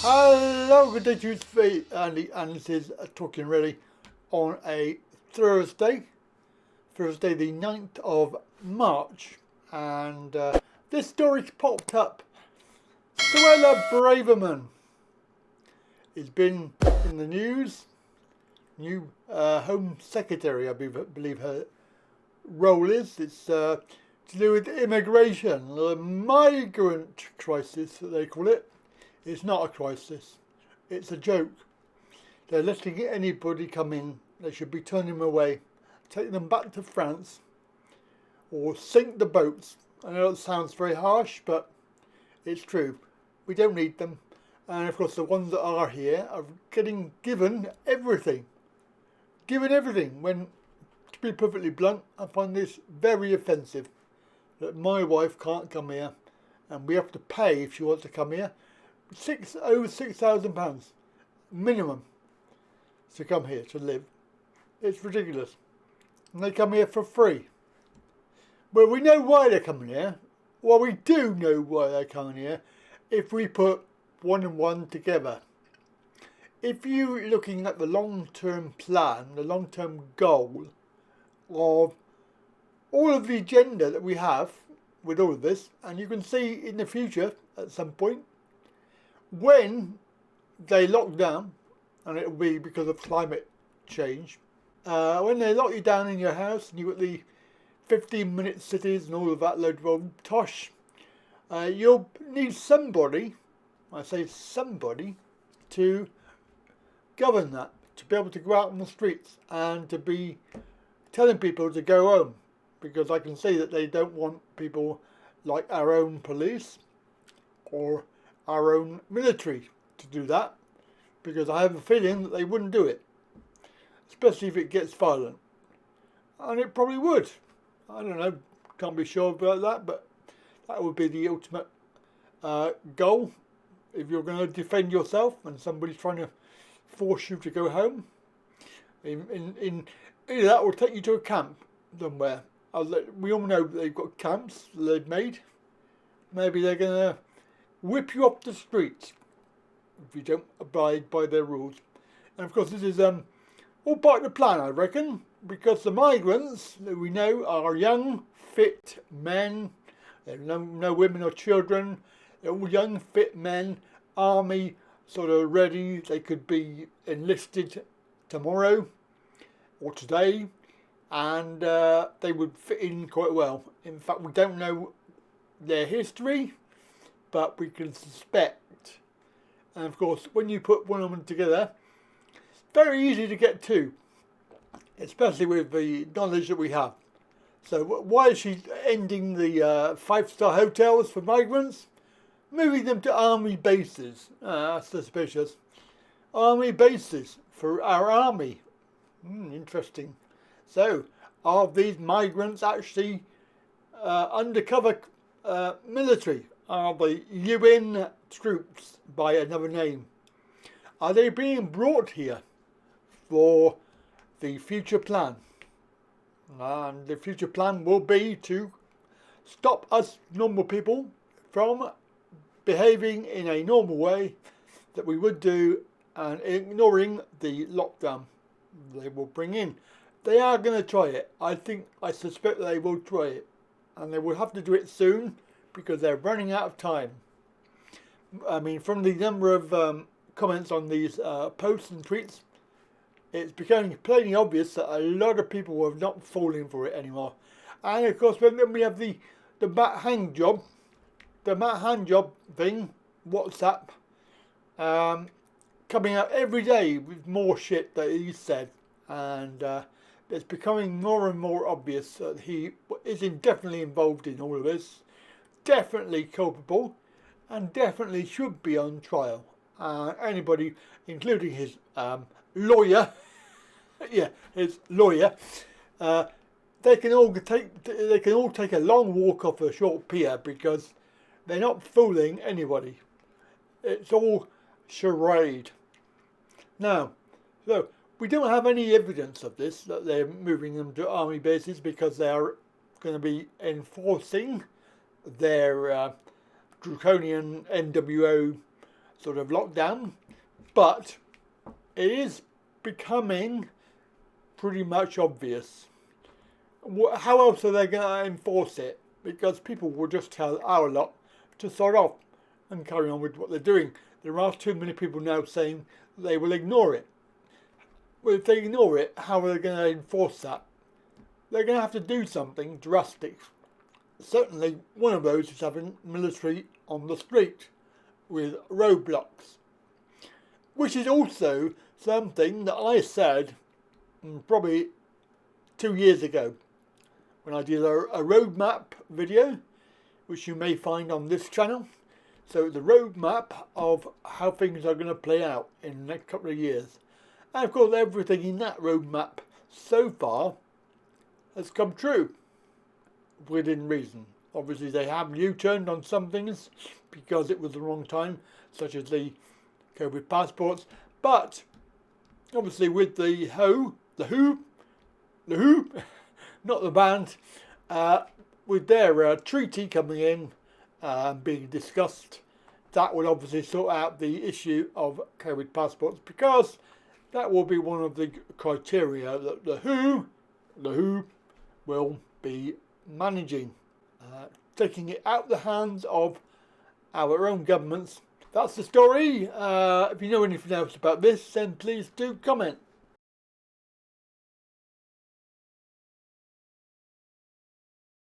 Hello, good day to you, today, Andy, and this is Talkin really on a Thursday the 9th of March, and this story's popped up. Suella Braverman has been in the news. New Home Secretary, I believe her role is. It's to do with immigration, the migrant crisis that they call it. It's not a crisis, it's a joke. They're letting anybody come in. They should be turning them away, take them back to France, or sink the boats. I know it sounds very harsh, but it's true. We don't need them. And of course the ones that are here are getting given everything. When, to be perfectly blunt, I find this very offensive. That my wife can't come here, and we have to pay if she wants to come here. Over £6,000 minimum to come here to live. It's ridiculous. And they come here for free. Well, we know why they're coming here. Well, we do know why they're coming here if we put one and one together. If you're looking at the long-term plan, the long-term goal of all of the agenda that we have with all of this, and you can see in the future at some point, when they lock down, and it will be because of climate change, when they lock you down in your house and you've got the 15-minute cities and all of that load of old tosh, you'll need somebody, I say somebody, to govern that, to be able to go out on the streets and to be telling people to go home, because I can see that they don't want people like our own police or our own military to do that, because I have a feeling that they wouldn't do it, especially if it gets violent, and it probably would. I don't know, can't be sure about that, but that would be the ultimate goal if you're going to defend yourself and somebody's trying to force you to go home. Either that or take you to a camp somewhere. We all know they've got camps they've made. Maybe they're going to whip you off the streets if you don't abide by their rules. And of course this is all part of the plan, I reckon, because the migrants that we know are young, fit men. They're no women or children. They're all young, fit men, army sort of ready. They could be enlisted tomorrow or today, and they would fit in quite well. In fact, we don't know their history, but we can suspect. And of course, when you put one of them together, it's very easy to get two, especially with the knowledge that we have. So why is she ending the five-star hotels for migrants? Moving them to army bases. That's suspicious. Army bases for our army. Interesting. So, are these migrants actually undercover military? Are they UN troops by another name? Are they being brought here for the future plan? And the future plan will be to stop us normal people from behaving in a normal way that we would do and ignoring the lockdown they will bring in. They are going to try it. I suspect they will try it, and they will have to do it soon because they're running out of time. I mean, from the number of comments on these posts and tweets, it's becoming plainly obvious that a lot of people are not falling for it anymore. And of course, when we have the Matt Hand job thing, WhatsApp, coming out every day with more shit that he said, and it's becoming more and more obvious that he is definitely involved in all of this, definitely culpable, and definitely should be on trial. Anybody, including his lawyer, his lawyer, they can all take a long walk off a short pier because they're not fooling anybody. It's all charade. Now, so we don't have any evidence of this, that they're moving them to army bases because going to be enforcing their draconian NWO sort of lockdown, but it is becoming pretty much obvious. How else are they going to enforce it? Because people will just tell our lot to sort off and carry on with what they're doing. There are too many people now saying they will ignore it. Well, if they ignore it, how are they going to enforce that? They're going to have to do something drastic. Certainly one of those is having military on the street with roadblocks, which is also something that I said probably 2 years ago when I did a roadmap video, which you may find on this channel. So the roadmap of how things are going to play out in the next couple of years. And of course everything in that roadmap so far has come true within reason. Obviously they have U-turned on some things because it was the wrong time, such as the COVID passports. But obviously with the Who, not the band, with their treaty coming in and being discussed, that will obviously sort out the issue of COVID passports, because that will be one of the criteria that the Who will be managing, taking it out the hands of our own governments. That's the story. If you know anything else about this, then please do comment.